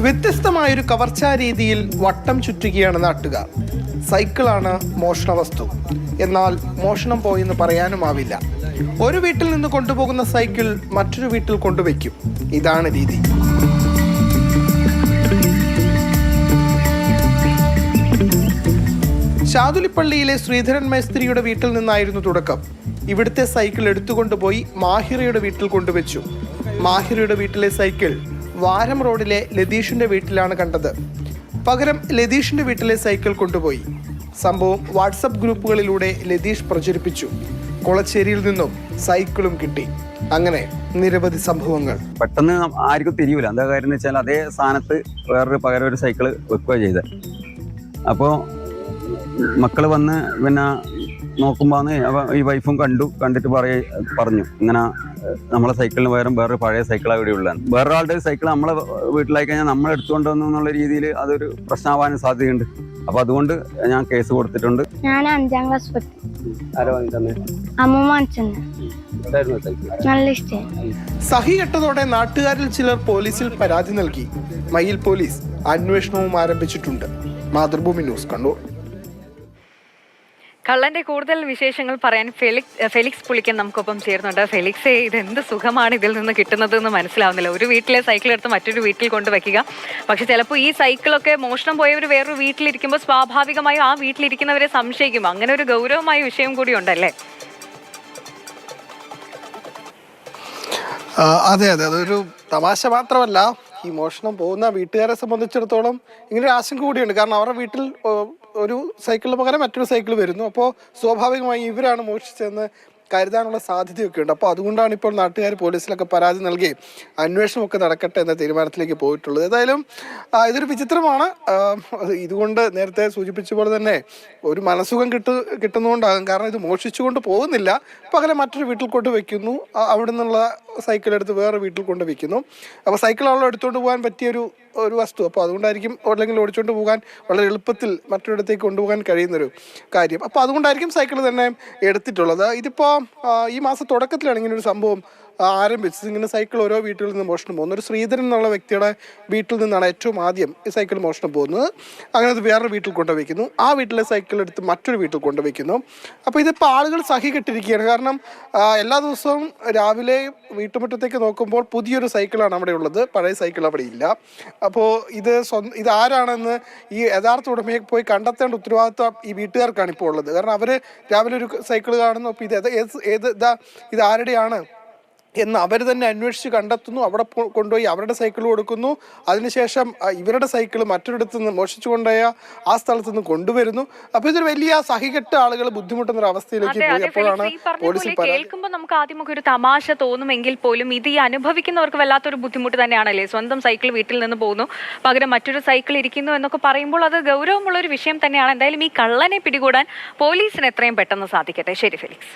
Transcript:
വ്യത്യസ്തമായൊരു കവർച്ചാ രീതിയിൽ വട്ടം ചുറ്റുകയാണ് നാട്ടുകാർ. സൈക്കിളാണ് മോഷണ വസ്തു. എന്നാൽ മോഷണം പോയെന്ന് പറയാനുമാവില്ല. ഒരു വീട്ടിൽ നിന്ന് കൊണ്ടുപോകുന്ന സൈക്കിൾ മറ്റൊരു വീട്ടിൽ കൊണ്ടുവയ്ക്കും. ഇതാണ് രീതി. ശാതുലിപ്പള്ളിയിലെ ശ്രീധരൻ മേസ്ത്രിയുടെ വീട്ടിൽ നിന്നായിരുന്നു തുടക്കം. ഇവിടുത്തെ സൈക്കിൾ എടുത്തുകൊണ്ടുപോയി മാഹിറയുടെ വീട്ടിൽ കൊണ്ടുവച്ചു. മാഹിറയുടെ വീട്ടിലെ സൈക്കിൾ വാരം റോഡിലെ ലതീഷിന്റെ വീട്ടിലാണ് കണ്ടത്. പകരം ലതീഷിന്റെ വീട്ടിലെ സൈക്കിൾ കൊണ്ടുപോയി. സംഭവം വാട്സപ്പ് ഗ്രൂപ്പുകളിലൂടെ ലതീഷ് പ്രചരിപ്പിച്ചു. കൊളച്ചേരിയിൽ നിന്നും സൈക്കിളും കിട്ടി. അങ്ങനെ നിരവധി സംഭവങ്ങൾ. പെട്ടെന്ന് ആർക്കും തിരിയൂല. എന്താ കാര്യം എന്ന് വെച്ചാൽ അതേ സ്ഥാനത്ത് പകരം ഒരു സൈക്കിള് വെക്കുക ചെയ്തത്. അപ്പോൾ മക്കള് വന്ന് പിന്നെ നോക്കുമ്പോൾ ഈ വൈഫും കണ്ടിട്ട് പറഞ്ഞു ഇങ്ങനെ നമ്മളെ സൈക്കിളിന് പകരം വേറെ പഴയ സൈക്കിളാണ് ഇവിടെ ഉള്ളത്. വേറൊരാളുടെ സൈക്കിൾ നമ്മളെ വീട്ടിലായി കഴിഞ്ഞാൽ നമ്മൾ എടുത്തുകൊണ്ട് വന്നു എന്നുള്ള രീതിയിൽ അതൊരു പ്രശ്നമാവാനും സാധ്യതയുണ്ട്. അപ്പൊ അതുകൊണ്ട് ഞാൻ കേസ് കൊടുത്തിട്ടുണ്ട്. ഞാൻ 5ാം ക്ലാസ് സഹി കെട്ടതോടെ നാട്ടുകാരിൽ ചിലർ പോലീസിൽ പരാതി നൽകി. മയിൽ പോലീസ് അന്വേഷണവും ആരംഭിച്ചിട്ടുണ്ട്. മാതൃഭൂമി ന്യൂസ്, കണ്ണൂർ. കള്ളന്റെ കൂടുതൽ വിശേഷങ്ങൾ പറയാൻ ഫെലിക്സ് പുളിക്കൻ നമുക്കൊപ്പം ചേർന്നുണ്ട്. ഫെലിക്സേ, ഇതെന്ത് സുഖമാണ് ഇതിൽ നിന്ന് കിട്ടുന്നത് എന്ന് മനസ്സിലാവുന്നില്ല. ഒരു വീട്ടിലെ സൈക്കിൾ എടുത്ത് മറ്റൊരു വീട്ടിൽ കൊണ്ടുവയ്ക്കുക. പക്ഷെ ചിലപ്പോൾ ഈ സൈക്കിളൊക്കെ മോഷണം പോയവർ വേറൊരു വീട്ടിലിരിക്കുമ്പോൾ സ്വാഭാവികമായും ആ വീട്ടിലിരിക്കുന്നവരെ സംശയിക്കും. അങ്ങനെ ഒരു ഗൗരവമായ വിഷയം കൂടി ഉണ്ടല്ലേ? അതെ, അതൊരു തമാശ മാത്രമല്ല. ഈ മോഷണം പോകുന്ന വീട്ടുകാരെ സംബന്ധിച്ചിടത്തോളം ഇങ്ങനെ ഒരു ആശങ്ക കൂടിയുണ്ട്. കാരണം അവരുടെ വീട്ടിൽ ഒരു സൈക്കിളിന് പകരം മറ്റൊരു സൈക്കിൾ വരുന്നു. അപ്പോൾ സ്വാഭാവികമായി ഇവരാണ് മോഷിച്ചതെന്ന് കരുതാനുള്ള സാധ്യതയൊക്കെ ഉണ്ട്. അപ്പോൾ അതുകൊണ്ടാണ് ഇപ്പോൾ നാട്ടുകാർ പോലീസിലൊക്കെ പരാതി നൽകി അന്വേഷണമൊക്കെ നടക്കട്ടെ എന്ന തീരുമാനത്തിലേക്ക് പോയിട്ടുള്ളത്. ഏതായാലും ഇതൊരു വിചിത്രമാണ്. ഇതുകൊണ്ട് നേരത്തെ സൂചിപ്പിച്ച പോലെ തന്നെ ഒരു മനസുഖം കിട്ടുന്നതുകൊണ്ടാകും. കാരണം ഇത് മോഷിച്ചുകൊണ്ട് പോകുന്നില്ല, പകരം മറ്റൊരു വീട്ടിൽ കൊണ്ട് വയ്ക്കുന്നു. അവിടെ നിന്നുള്ള സൈക്കിൾ എടുത്ത് വേറെ വീട്ടിൽ കൊണ്ട് വയ്ക്കുന്നു. അപ്പോൾ സൈക്കിൾ അവളെ എടുത്തുകൊണ്ട് പോകാൻ പറ്റിയൊരു വസ്തു. അപ്പോൾ അതുകൊണ്ടായിരിക്കും, അല്ലെങ്കിൽ ഓടിച്ചുകൊണ്ട് പോകാൻ വളരെ എളുപ്പത്തിൽ മറ്റൊരിടത്തേക്ക് കൊണ്ടുപോകാൻ കഴിയുന്നൊരു കാര്യം. അപ്പോൾ അതുകൊണ്ടായിരിക്കും സൈക്കിൾ തന്നെ എടുത്തിട്ടുള്ളത്. ഇതിപ്പോൾ ഈ മാസം തുടക്കത്തിലാണ് ഇങ്ങനൊരു സംഭവം ആരംഭിച്ചത്. ഇങ്ങനെ സൈക്കിൾ ഓരോ വീട്ടിൽ നിന്ന് മോഷണം പോകുന്നു. ഒരു ശ്രീധരൻ എന്നുള്ള വ്യക്തിയുടെ വീട്ടിൽ നിന്നാണ് ഏറ്റവും ആദ്യം ഈ സൈക്കിൾ മോഷണം പോകുന്നത്. അങ്ങനെ അത് വേറൊരു വീട്ടിൽ കൊണ്ടുവയ്ക്കുന്നു. ആ വീട്ടിലെ സൈക്കിൾ എടുത്ത് മറ്റൊരു വീട്ടിൽ കൊണ്ടുവയ്ക്കുന്നു. അപ്പോൾ ഇതിപ്പോൾ ആളുകൾ സഹി കെട്ടിരിക്കുകയാണ്. കാരണം എല്ലാ ദിവസവും രാവിലെ വീട്ടുമുറ്റത്തേക്ക് നോക്കുമ്പോൾ പുതിയൊരു സൈക്കിളാണ് അവിടെ ഉള്ളത്, പഴയ സൈക്കിൾ അവിടെ ഇല്ല. അപ്പോൾ ഇത് ആരാണെന്ന് ഈ യഥാർത്ഥ ഉടമയെ പോയി കണ്ടെത്തേണ്ട ഉത്തരവാദിത്വം ഈ വീട്ടുകാർക്കാണ് ഇപ്പോൾ ഉള്ളത്. കാരണം അവർ രാവിലെ ഒരു സൈക്കിൾ കാണുന്നു. അപ്പോൾ ഇത് ആരുടെയാണ് എന്ന് അവർ തന്നെ അന്വേഷിച്ച് കണ്ടെത്തുന്നു. അവിടെ കൊണ്ടുപോയി അവരുടെ സൈക്കിൾ കൊടുക്കുന്നു. അതിനുശേഷം ഇവരുടെ സൈക്കിൾ മറ്റൊരിടത്തു നിന്ന് മോഷിച്ചു കൊണ്ടുപോയ ആ സ്ഥലത്ത് നിന്ന് കൊണ്ടുവരുന്നു. അപ്പോൾ ഇതൊരു വലിയ സഹികെട്ട ആളുകൾ ബുദ്ധിമുട്ടുന്ന ഒരു അവസ്ഥയിലേക്ക് പോയി. അപ്പോഴാണ് പോലീസിൽ കേൾക്കുമ്പോൾ നമുക്ക് ആദ്യമൊക്കെ ഒരു തമാശ തോന്നുമെങ്കിൽ പോലും ഇത് ഈ അനുഭവിക്കുന്നവർക്ക് വല്ലാത്തൊരു ബുദ്ധിമുട്ട് തന്നെയാണല്ലേ. സ്വന്തം സൈക്കിൾ വീട്ടിൽ നിന്ന് പോകുന്നു, പകരം മറ്റൊരു സൈക്കിൾ ഇരിക്കുന്നു എന്നൊക്കെ പറയുമ്പോൾ അത് ഗൗരവമുള്ള ഒരു വിഷയം തന്നെയാണ്. എന്തായാലും ഈ കള്ളനെ പിടികൂടാൻ പോലീസിന് എത്രയും പെട്ടെന്ന് സാധിക്കട്ടെ. ശരി ഫെലിക്സ്.